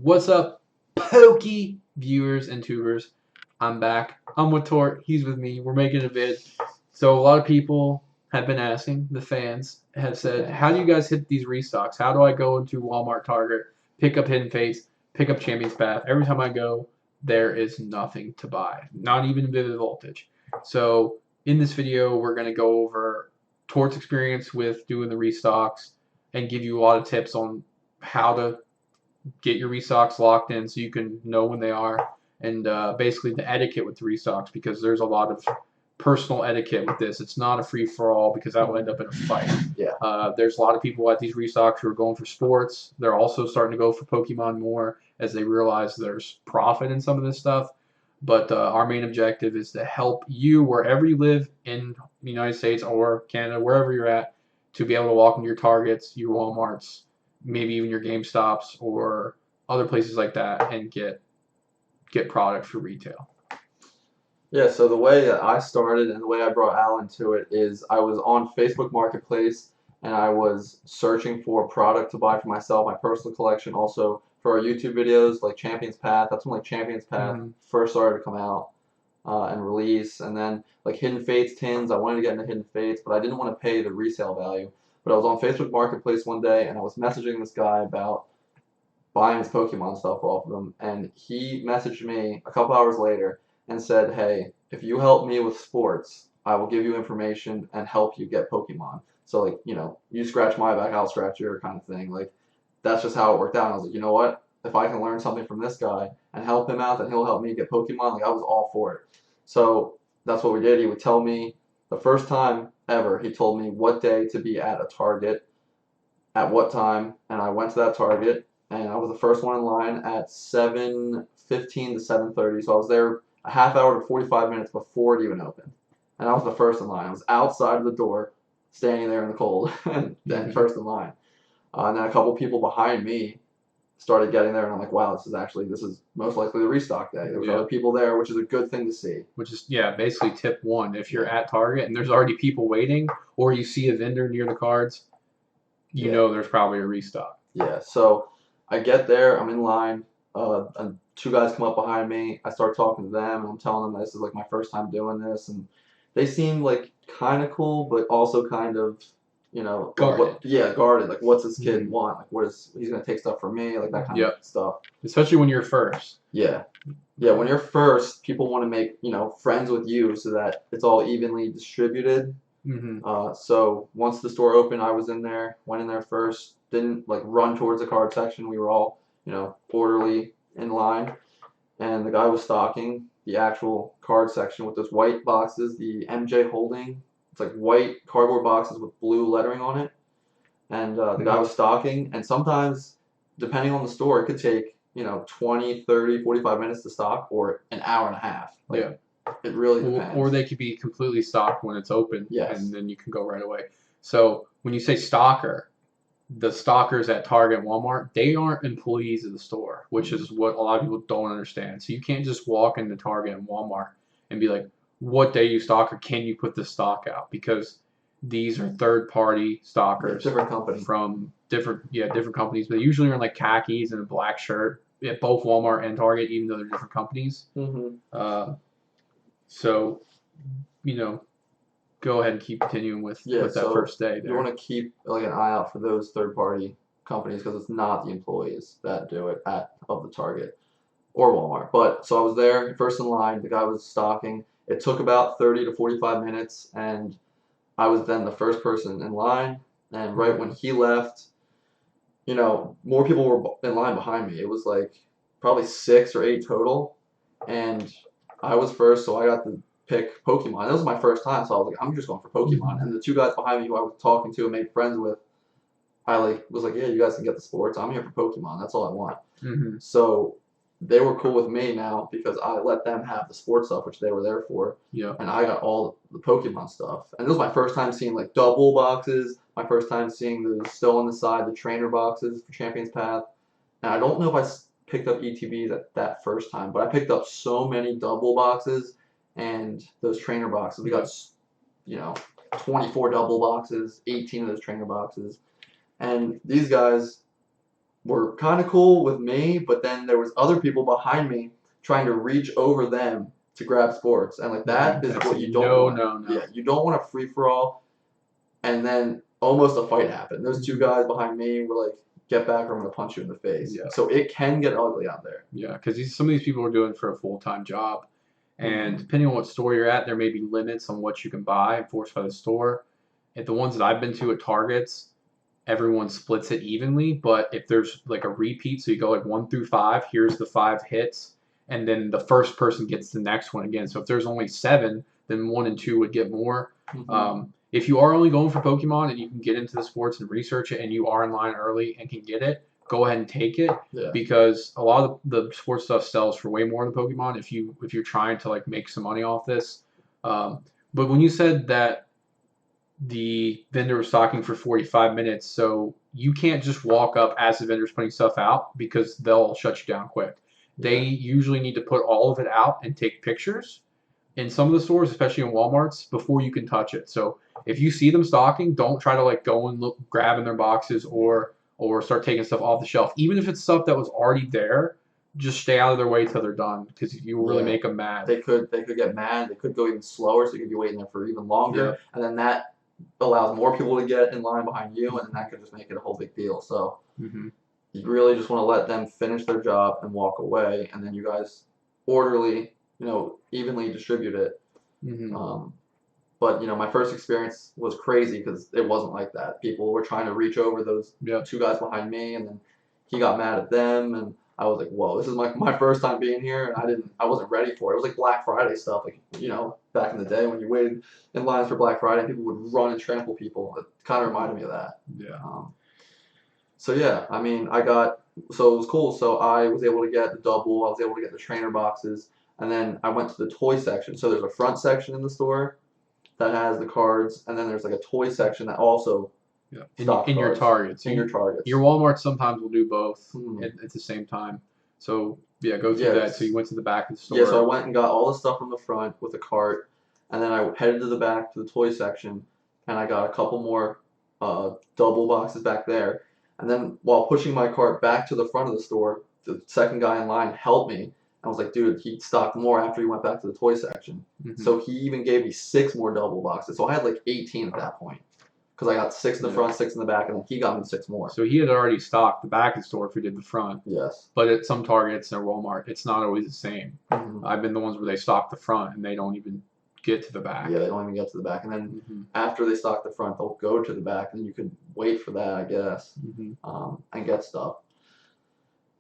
What's up, pokey viewers and tubers? I'm back. I'm with Tort. He's with me. We're making a vid. So a lot of people have been asking, the fans have said, how do you guys hit these restocks? How do I go into Walmart, Target, pick up Hidden Fates, pick up Champion's Path? Every time I go, there is nothing to buy. Not even Vivid Voltage. So in this video, we're going to go over Tort's experience with doing the restocks and give you a lot of tips on how to get your restocks locked in so you can know when they are, and basically the etiquette with the restocks, because there's a lot of personal etiquette with this. It's not a free-for-all because that will end up in a fight. Yeah. There's a lot of people at these restocks who are going for sports. They're also starting to go for Pokemon more as they realize there's profit in some of this stuff. But our main objective is to help you wherever you live in the United States or Canada, wherever you're at, to be able to walk into your Targets, your Walmarts, maybe even your GameStops or other places like that, and get product for retail. Yeah, so the way that I started and the way I brought Alan to it is I was on Facebook Marketplace and I was searching for product to buy for myself, my personal collection, also for our YouTube videos like Champion's Path. That's when like Champion's Path first started to come out and release, and then like Hidden Fates tins. I wanted to get into Hidden Fates, but I didn't want to pay the resale value. But I was on Facebook Marketplace one day and I was messaging this guy about buying his Pokemon stuff off of him, and he messaged me a couple hours later and said, "Hey, if you help me with sports, I will give you information and help you get Pokemon. So like, you scratch my back, I'll scratch your kind of thing." Like, that's just how it worked out. And I was like, you know what? If I can learn something from this guy and help him out, then he'll help me get Pokemon. Like, I was all for it. So that's what we did. He would tell me the first time ever, he told me what day to be at a Target, at what time, and I went to that Target, and I was the first one in line at 7:15 to 7:30. So I was there a half hour to 45 minutes before it even opened, and I was the first in line. I was outside of the door, standing there in the cold, and then first in line. And then a couple people behind me started getting there, and I'm like, wow, this is most likely the restock day. There was other people there, which is a good thing to see. Which is, basically tip one. If you're at Target and there's already people waiting, or you see a vendor near the cards, you know there's probably a restock. Yeah, so I get there, I'm in line, and two guys come up behind me. I start talking to them, and I'm telling them this is like my first time doing this, and they seem like kind of cool, but also kind of, guarded. Guarded. Like, what's this kid want? Like, he's gonna take stuff from me? Like that kind of stuff. Especially when you're first. Yeah, when you're first, people want to make friends with you so that it's all evenly distributed. So once the store opened, I was in there, went in there first, didn't like run towards the card section. We were all, orderly in line, and the guy was stocking the actual card section with those white boxes, the MJ Holding. It's like white cardboard boxes with blue lettering on it, and the guy was stocking, and sometimes, depending on the store, it could take, 20, 30, 45 minutes to stock, or an hour and a half. Like, it really depends. Or they could be completely stocked when it's open, and then you can go right away. So when you say stalker, the stalkers at Target and Walmart, they aren't employees of the store, which is what a lot of people don't understand. So you can't just walk into Target and Walmart and be like, what day you stock, or can you put the stock out? Because these are third-party stalkers, different companies, from different companies, but they usually are in like khakis and a black shirt at both Walmart and Target, even though they're different companies. So, go ahead and keep continuing with that first day there. You want to keep like an eye out for those third-party companies, because it's not the employees that do it of the Target or Walmart. But so I was there, first in line. The guy was stocking. It took about 30 to 45 minutes, and I was then the first person in line. And right when he left, more people were in line behind me. It was like probably 6 or 8 total, and I was first, so I got to pick Pokemon. That was my first time, so I was like, I'm just going for Pokemon. And the two guys behind me who I was talking to and made friends with, I was like, yeah, you guys can get the sports. I'm here for Pokemon. That's all I want. So they were cool with me now because I let them have the sports stuff, which they were there for. And I got all the Pokemon stuff. And this was my first time seeing like double boxes. My first time seeing the still on the side, the trainer boxes for Champion's Path. And I don't know if I picked up ETBs at that first time, but I picked up so many double boxes and those trainer boxes. We got 24 double boxes, 18 of those trainer boxes. And these guys, were kind of cool with me, but then there was other people behind me trying to reach over them to grab sports, and like that is That's what a you don't want. no. Yeah, you don't want a free for all, and then almost a fight happened. Those two guys behind me were like, "Get back, or I'm gonna punch you in the face." Yeah. So it can get ugly out there. Yeah, because some of these people are doing it for a full-time job, and Mhm. depending on what store you're at, there may be limits on what you can buy enforced by the store. At the ones that I've been to at Targets, everyone splits it evenly, but if there's like a repeat, so you go like 1 through 5, here's the 5 hits, and then the first person gets the next one again. So if there's only 7, then 1 and 2 would get more. If you are only going for Pokemon and you can get into the sports and research it, and you are in line early and can get it, go ahead and take it, Yeah. because a lot of the sports stuff sells for way more than Pokemon if you're trying to like make some money off this. But when you said that the vendor was talking for 45 minutes, so you can't just walk up as the vendor's putting stuff out because they'll shut you down quick. They usually need to put all of it out and take pictures in some of the stores, especially in Walmart's, before you can touch it. So if you see them stocking, don't try to like go and look, grab in their boxes or start taking stuff off the shelf. Even if it's stuff that was already there, just stay out of their way till they're done, because you will really make them mad. They could get mad. They could go even slower, so you could be waiting there for even longer, and then that allows more people to get in line behind you, and that could just make it a whole big deal. So you really just want to let them finish their job and walk away, and then you guys orderly, evenly distribute it. But my first experience was crazy because it wasn't like that. People were trying to reach over those two guys behind me, and then he got mad at them, and I was like, "Whoa, this is my first time being here," and I wasn't ready for it. It was like Black Friday stuff, like back in the day when you waited in lines for Black Friday, people would run and trample people. It kind of reminded me of that. Yeah. So yeah, I mean, so it was cool. So I was able to get the double. I was able to get the trainer boxes, and then I went to the toy section. So there's a front section in the store that has the cards, and then there's like a toy section that also stocks in your cards. Targets. Your Targets. Your Walmart sometimes will do both at the same time. So yeah, go through that. So you went to the back of the store. Yeah, so I went and got all the stuff from the front with a cart, and then I headed to the back to the toy section, and I got a couple more double boxes back there. And then while pushing my cart back to the front of the store, the second guy in line helped me. I was like, dude, he stocked more after he went back to the toy section. So he even gave me 6 more double boxes. So I had like 18 at that point. Because I got 6 in the front, 6 in the back, and then he got me 6 more. So he had already stocked the back of the store if we did the front. Yes. But at some Targets or Walmart, it's not always the same. I've been the ones where they stock the front and they don't even get to the back. Yeah, they don't even get to the back. And then after they stock the front, they'll go to the back, and you can wait for that, I guess, and get stuff.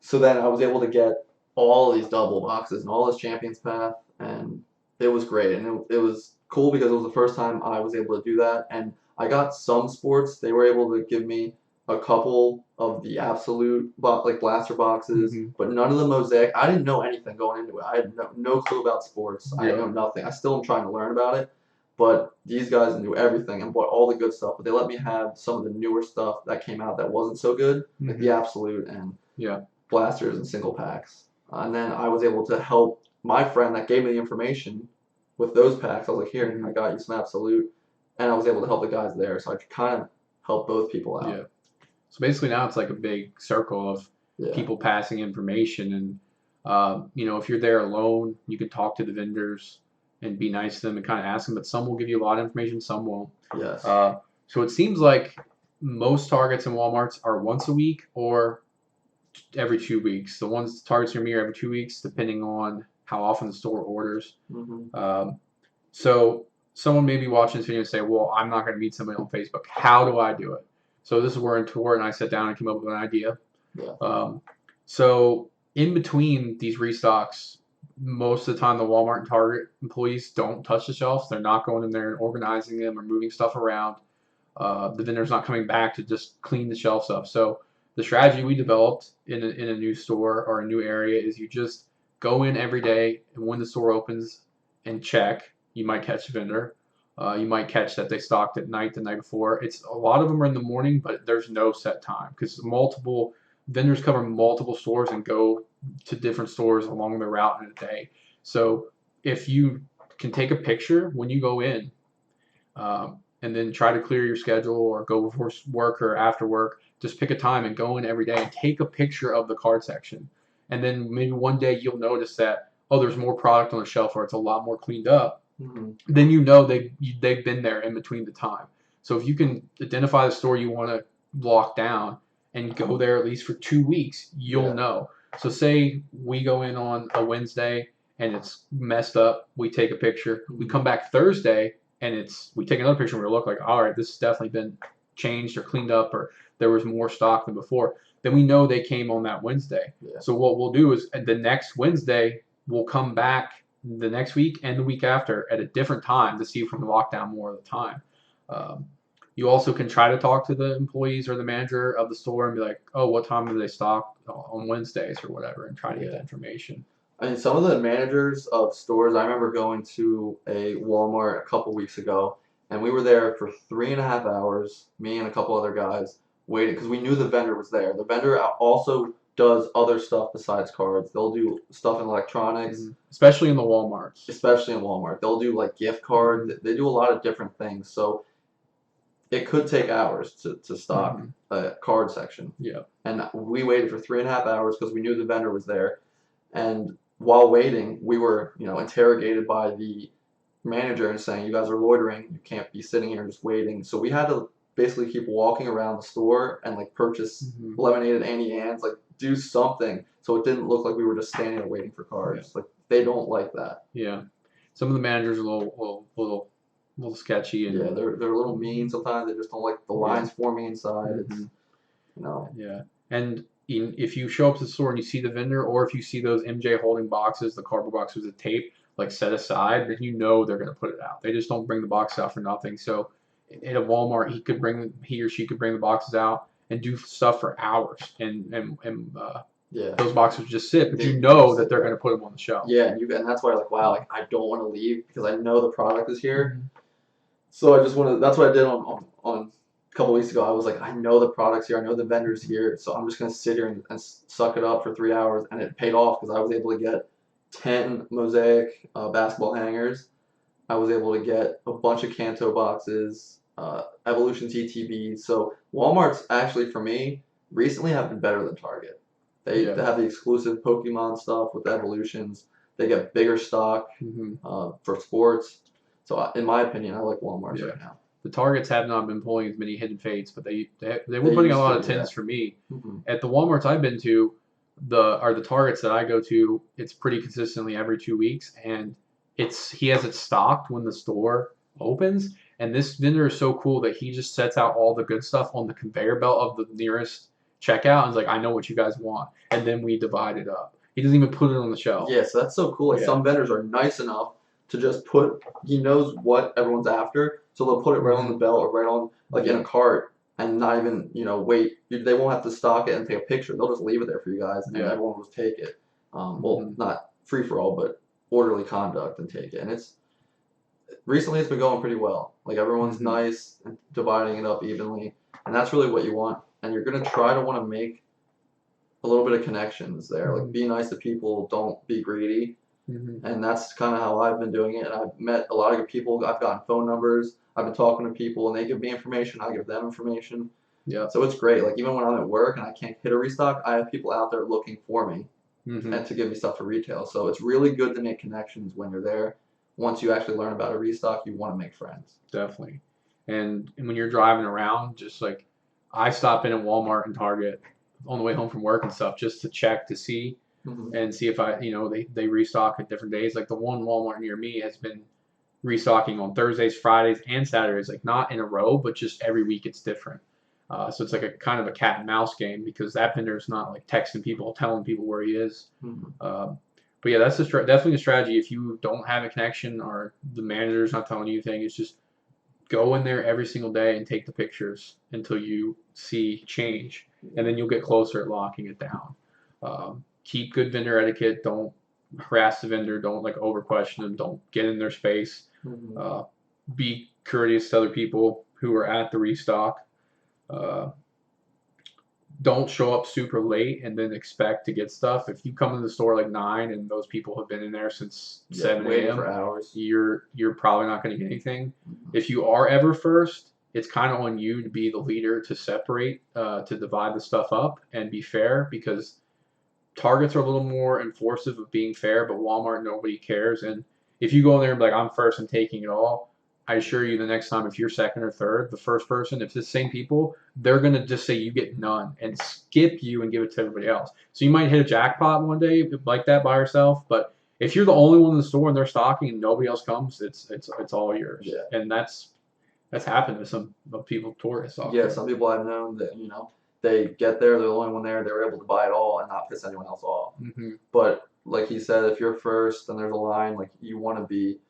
So then I was able to get all of these double boxes and all this Champions Path, and it was great. And it was cool because it was the first time I was able to do that. And I got some sports. They were able to give me a couple of the absolute like blaster boxes, but none of the mosaic. I didn't know anything going into it. I had no clue about sports. I know nothing. I still am trying to learn about it. But these guys knew everything and bought all the good stuff. But they let me have some of the newer stuff that came out that wasn't so good, like the absolute and blasters and single packs. And then I was able to help my friend that gave me the information with those packs. I was like, here, I got you some absolute. And I was able to help the guys there. So I could kind of help both people out. Yeah. So basically now it's like a big circle of people passing information. And, if you're there alone, you can talk to the vendors and be nice to them and kind of ask them. But some will give you a lot of information, some won't. Yes. So it seems like most Targets and Walmarts are once a week or every 2 weeks. The ones Targets near me are every 2 weeks, depending on how often the store orders. So someone may be watching this video and say, well, I'm not going to meet somebody on Facebook. How do I do it? So this is where in Tor and I sat down and came up with an idea. So in between these restocks, most of the time the Walmart and Target employees don't touch the shelves. They're not going in there and organizing them or moving stuff around. The vendor's not coming back to just clean the shelves up. So the strategy we developed in a new store or a new area is you just go in every day, and when the store opens and check, you might catch a vendor. You might catch that they stocked at night the night before. A lot of them are in the morning, but there's no set time because multiple vendors cover multiple stores and go to different stores along the route in a day. So if you can take a picture when you go in, and then try to clear your schedule or go before work or after work just pick a time and go in every day and take a picture of the card section. And then maybe one day you'll notice that, oh, there's more product on the shelf or it's a lot more cleaned up. Then you know they've been there in between the time. So if you can identify the store you want to lock down and go there at least for 2 weeks, you'll know. So say we go in on a Wednesday and it's messed up, we take a picture. We come back Thursday and we take another picture and we look like, all right, this has definitely been changed or cleaned up, or there was more stock than before. Then we know they came on that Wednesday. So what we'll do is the next Wednesday we'll come back the next week and the week after at a different time to see if we can lock down more of the time. You also can try to talk to the employees or the manager of the store and be like, oh, what time do they stock on Wednesdays or whatever, and try to get that information. I mean, some of the managers of stores, I remember going to a Walmart a couple weeks ago, and we were there for 3.5 hours, me and a couple other guys, waiting because we knew the vendor was there. The vendor also does other stuff besides cards. They'll do stuff in electronics. Especially in the Walmarts. Especially in Walmart. They'll do like gift cards. They do a lot of different things. So it could take hours to stock a card section. And we waited for 3.5 hours because we knew the vendor was there. And while waiting, we were, interrogated by the manager and saying, you guys are loitering. You can't be sitting here just waiting. So we had to basically keep walking around the store and purchase lemonade and Annie Ann's, do something so it didn't look like we were just standing there waiting for cards. They don't like that. Some of the managers are a little sketchy, and they're a little mean sometimes. They just don't like the lines forming inside. And if you show up to the store and you see the vendor, or if you see those MJ holding boxes, the cardboard boxes with tape set aside, then they're going to put it out. They just don't bring the box out for nothing. So at a Walmart, he or she could bring the boxes out and do stuff for hours, and those boxes just sit, but that they're going to put them on the shelf. And that's why wow, I don't want to leave because I know the product is here. So I just want to. That's what I did on a couple weeks ago. I was like, I know the product's here, I know the vendor's here, so I'm just going to sit here and suck it up for 3 hours, and it paid off because I was able to get 10 Mosaic basketball hangers. I was able to get a bunch of Kanto boxes, Evolution TTBs. So Walmart's actually, for me, recently have been better than Target. They have the exclusive Pokemon stuff with Evolutions. They get bigger stock for sports. So in my opinion, I like Walmart right now. The Targets have not been pulling as many hidden fates, but they were putting a lot of tins for me. At the Walmarts I've been to, the Targets that I go to, it's pretty consistently every 2 weeks, and he has it stocked when the store opens. And this vendor is so cool that he just sets out all the good stuff on the conveyor belt of the nearest checkout and is like, I know what you guys want, and then we divide it up. He doesn't even put it on the shelf. So that's so cool. Some vendors are nice enough to just put, he knows what everyone's after, so they'll put it right on the belt or right on in a cart, and not even wait. They won't have to stock it and take a picture. They'll just leave it there for you guys, and everyone will take it. Well, not free for all, but orderly conduct, and take it. And recently it's been going pretty well. Everyone's nice and dividing it up evenly, and that's really what you want. And you're gonna try to want to make a little bit of connections there. Be nice to people, don't be greedy. And that's kind of how I've been doing it. And I've met a lot of good people. I've gotten phone numbers. I've been talking to people, and they give me information. I give them information. So it's great. Even when I'm at work and I can't hit a restock, I have people out there looking for me and to give me stuff for retail. So it's really good to make connections when you're there. Once you actually learn about a restock, you want to make friends. Definitely. And when you're driving around, just I stop in at Walmart and Target on the way home from work and stuff just to check to see and see if they restock at different days. The one Walmart near me has been restocking on Thursdays, Fridays, and Saturdays, not in a row, but just every week it's different. So it's a kind of a cat and mouse game because that vendor's not texting people, telling people where he is. But yeah, that's definitely a strategy. If you don't have a connection or the manager's not telling you anything, it's just go in there every single day and take the pictures until you see change, and then you'll get closer at locking it down. Keep good vendor etiquette. Don't harass the vendor. Don't over question them. Don't get in their space. Be courteous to other people who are at the restock. Don't show up super late and then expect to get stuff. If you come in the store 9 and those people have been in there since 7 a.m., for hours, you're probably not going to get anything. If you are ever first it's kind of on you to be the leader to separate, to divide the stuff up and be fair, because Targets are a little more enforcive of being fair, but Walmart, nobody cares. And if you go in there and be like, I'm first and taking it all, I assure you the next time, if you're second or third, the first person, if it's the same people, they're going to just say you get none and skip you and give it to everybody else. So you might hit a jackpot one day like that by yourself, but if you're the only one in the store and they're stocking and nobody else comes, it's all yours. Yeah. And that's happened to some people, tourists. Yeah, some people I've known that, they get there, they're the only one there, they were able to buy it all and not piss anyone else off. Mm-hmm. But like he said, if you're first and there's a line, like you want to be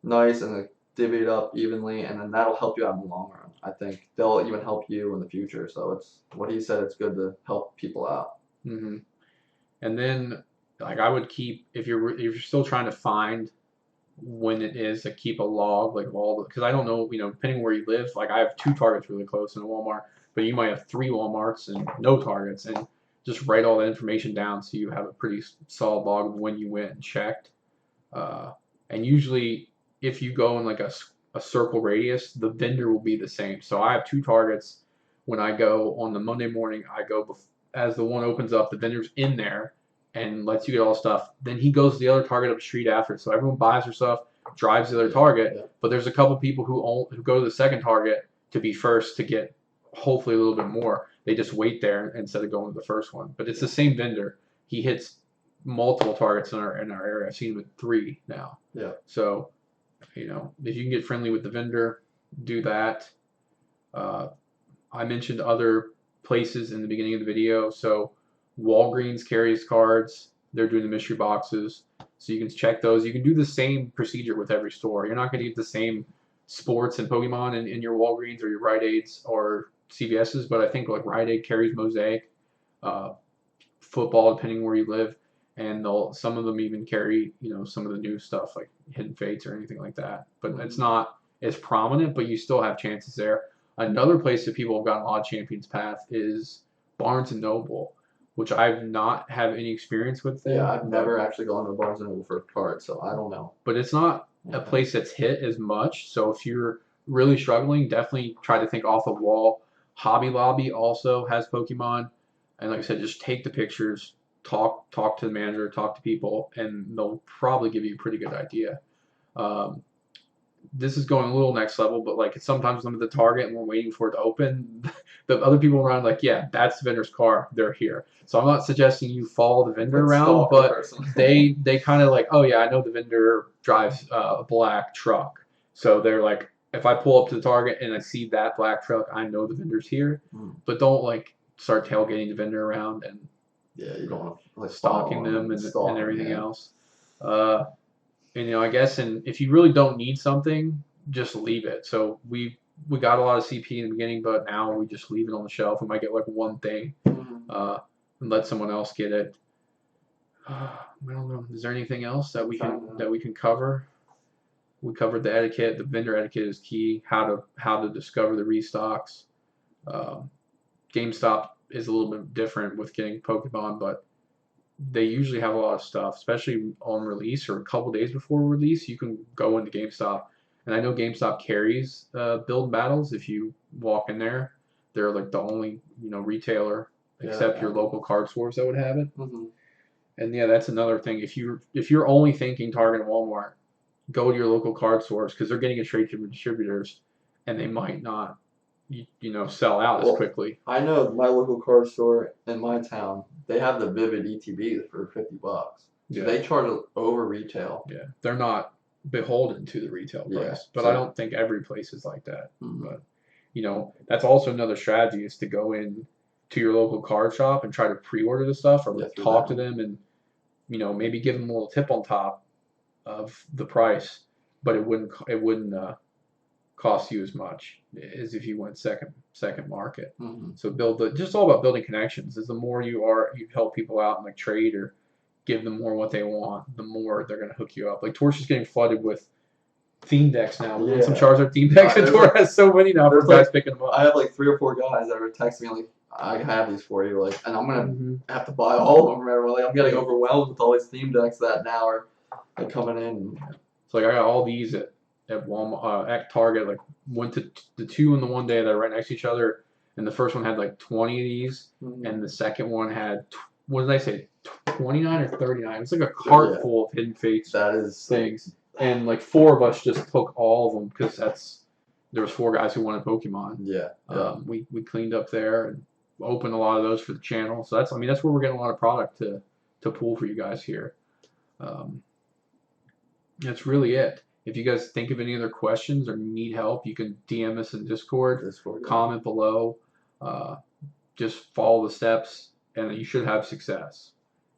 nice and like, divvy it up evenly, and then that'll help you out in the long run. I think they'll even help you in the future. So it's what he said. It's good to help people out. Mm-hmm. And then, like, I would keep, if you're still trying to find when it is, to keep a log, like, of all the, because I don't know, depending where you live, like I have 2 Targets really close in a Walmart, but you might have 3 Walmarts and no Targets, and just write all that information down so you have a pretty solid log of when you went and checked. And usually, if you go in like a circle radius, the vendor will be the same. So I have 2 Targets. When I go on the Monday morning, I go as the one opens up, the vendor's in there and lets you get all the stuff. Then he goes to the other Target up the street after. So everyone buys their stuff, drives to the other Target. Yeah. But there's a couple people who go to the second Target to be first to get hopefully a little bit more. They just wait there instead of going to the first one. But it's the same vendor. He hits multiple Targets in our area. I've seen him with 3 now. Yeah. So, if you can get friendly with the vendor, do that. I mentioned other places in the beginning of the video. So Walgreens carries cards. They're doing the mystery boxes. So you can check those. You can do the same procedure with every store. You're not going to get the same sports and Pokemon in your Walgreens or your Rite Aids or CVS's, but I think like Rite Aid carries Mosaic, football, depending where you live. And some of them even carry, some of the new stuff like Hidden Fates or anything like that. But it's not as prominent, but you still have chances there. Another place that people have gotten Odd Champions path is Barnes & Noble, which I've not have any experience with there. Yeah, I've never actually gone to Barnes & Noble for a card, so I don't know. But it's not a place that's hit as much. So if you're really struggling, definitely try to think off the wall. Hobby Lobby also has Pokemon. And like I said, just take the pictures. Talk to the manager, talk to people, and they'll probably give you a pretty good idea. This is going a little next level, but like sometimes I'm at the Target and we're waiting for it to open. The other people around like, yeah, that's the vendor's car. They're here. So I'm not suggesting you follow the vendor around, but they kind of like, oh yeah, I know the vendor drives a black truck. So they're like, if I pull up to the Target and I see that black truck, I know the vendor's here. But don't like start tailgating the vendor around and you don't want to like stalking them and everything else. And I guess, and if you really don't need something, just leave it. So we got a lot of CP in the beginning, but now we just leave it on the shelf. We might get like one thing, and let someone else get it. I don't know. Is there anything else that we can cover? We covered the etiquette. The vendor etiquette is key. How to discover the restocks. GameStop is a little bit different with getting Pokemon, but they usually have a lot of stuff, especially on release or a couple days before release. You can go into GameStop, and I know GameStop carries build battles. If you walk in there, they're like the only retailer except your local card stores that would have it. And yeah, that's another thing. If you're only thinking Target and Walmart, go to your local card stores because they're getting it straight from distributors, and they might not sell out as quickly. I know my local card store in my town, they have the Vivid ETB for $50. So they charge over retail. Yeah, they're not beholden to the retail price, but I don't think every place is like that. But that's also another strategy is to go in to your local card shop and try to pre-order the stuff or talk to them and maybe give them a little tip on top of the price, but it wouldn't cost you as much as if you went second market. So just all about building connections. Is the more you help people out and like trade or give them more what they want, the more they're gonna hook you up. Like Torch is getting flooded with theme decks now. We want some Charizard theme decks, and Torch has so many now for guys picking them up. I have like 3 or 4 guys that are texting me like, I have these for you, like, and I'm gonna have to buy all of them from everyone. Like, I'm getting overwhelmed with all these theme decks that now are like coming in. So like I got all these at at Walmart, at Target, like went to the two in the one day that are right next to each other, and the first one had like 20 of these, and the second one had what did I say, 29 or 39? It's like a cart full of Hidden Fates That is things, and like 4 of us just took all of them because there was 4 guys who wanted Pokemon. Yeah. We cleaned up there and opened a lot of those for the channel. So that's where we're getting a lot of product to pull for you guys here. That's really it. If you guys think of any other questions or need help, you can DM us in Discord, comment below. Just follow the steps, and you should have success.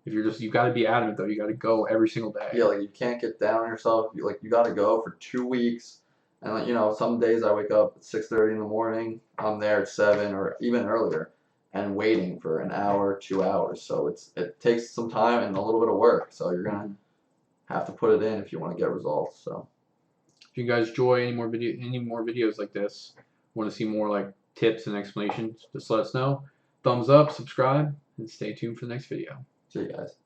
If you've got to be adamant though. You got to go every single day. Yeah, like you can't get down on yourself. You got to go for 2 weeks. And like, some days I wake up at 6:30 in the morning. I'm there at 7 or even earlier, and waiting for an hour, 2 hours. So it takes some time and a little bit of work. So you're gonna have to put it in if you want to get results. So if you guys enjoy any more videos like this, want to see more like tips and explanations, just let us know. Thumbs up, subscribe, and stay tuned for the next video. see you guys.